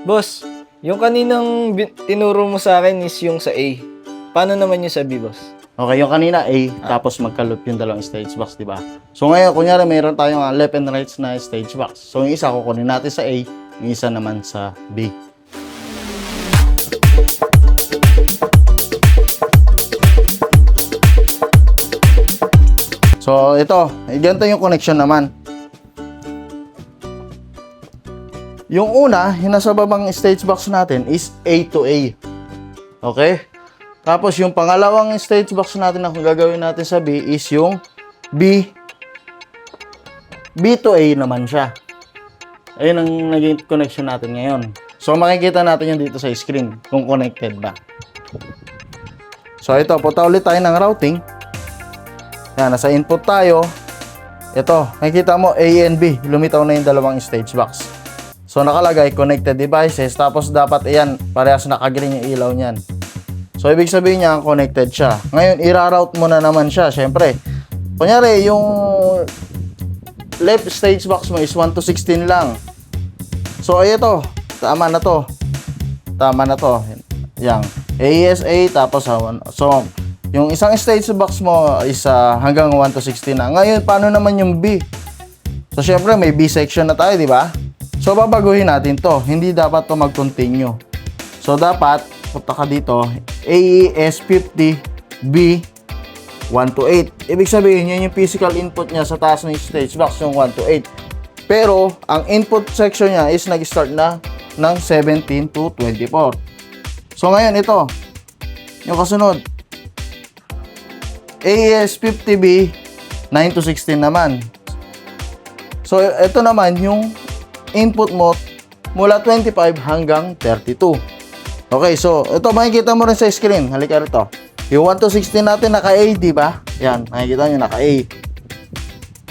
Boss, yung kaninang tinuro mo sa akin is yung sa A. Paano naman yung sa B, boss? Okay, yung kanina A, tapos magka-loop yung dalawang stage box, di ba? So ngayon, kunyari meron tayong left and right na stage box. So yung isa kukunin natin sa A, yung isa naman sa B. So ito, ganito yung connection naman. Yung una, yung nasa babang stage box natin is A to A. Okay? Tapos yung pangalawang stage box natin na kung gagawin natin sa B is yung B to A naman siya. Ayun ang naging connection natin ngayon. So makikita natin yung dito sa screen kung connected ba. So ito, punta ulit tayo ng routing. Yan, nasa input tayo. Ito, nakikita mo A and B. Lumitaw na yung dalawang stage box. So nakalagay connected devices, tapos dapat ayan, parehas naka-green yung ilaw niyan. So ibig sabihin niya connected siya. Ngayon i-route mo na naman siya, syempre. Kunyari yung left stage box mo is 1 to 16 lang. So ay ito, tama na to. Tama na to. Yang ASA tapos so yung isang stage box mo is hanggang 1 to 16 na. Ngayon paano naman yung B? So syempre may B section na tayo, di ba? So, babaguhin natin to. Hindi dapat to mag-continue. So, dapat, punta ka dito, AES50 B 1 to 8. Ibig sabihin, yun yung physical input niya sa taas ng stage box, yung 1 to 8. Pero, ang input section niya is nag-start na ng 17 to 24. So, ngayon, ito. Yung kasunod. AES50 B 9 to 16 naman. So, ito naman yung input mo mula 25 hanggang 32. Okay, so ito makikita mo rin sa screen. Halika rito. Yung 1 to 16 natin naka-A, di ba? Yan, makikita nyo naka-A.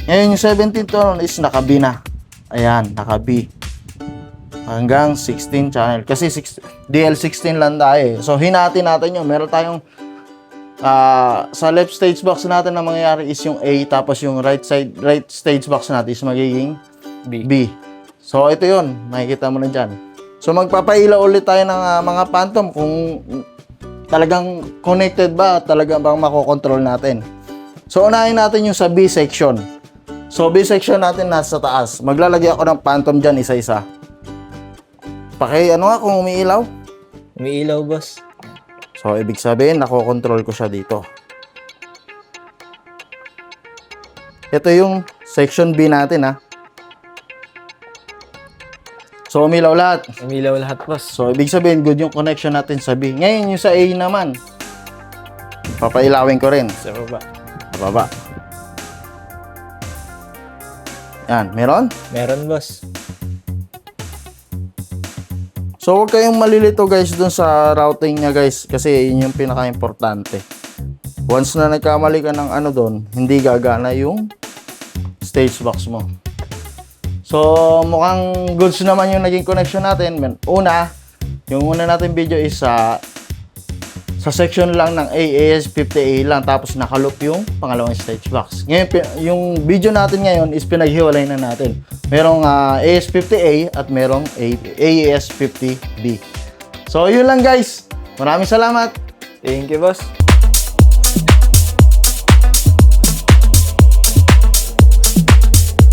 Ngayon yung 17 to is naka-B na. Ayan, naka-B. Hanggang 16 channel. Kasi DL16 lang tayo eh. So hinati natin yun. Meron tayong sa left stage box natin na mangyayari is yung A, tapos yung right stage box natin is magiging B. So, ito yun. Makikita mo na dyan. So, magpapailaw ulit tayo ng mga phantom kung talagang connected ba, talagang bang makokontrol natin. So, unahin natin yung sa B section. So, B section natin nasa taas. Maglalagay ako ng phantom dyan isa-isa. Ano nga kung umiilaw? Umiilaw, boss. So, ibig sabihin, nakokontrol ko siya dito. Ito yung section B natin, ha. So, umilaw lahat. Umiilaw lahat, boss. So, ibig sabihin, good yung connection natin sa B. Ngayon, yung sa A naman. Papailawin ko rin. Sa baba. Sa baba. Yan, meron? Meron, boss. So, huwag kayong malilito guys dun sa routing niya guys. Kasi yun yung pinaka-importante. Once na nagkamali ka ng doon, hindi gagana yung stage box mo. So, mukhang goods naman yung naging connection natin. Yung una natin video is sa section lang ng AES50A lang, tapos nakaloop yung pangalawang stage box. Ngayon, yung video natin ngayon is pinaghiwalay na natin. Merong AES50A at merong AES50B. So, yun lang guys. Maraming salamat. Thank you, boss.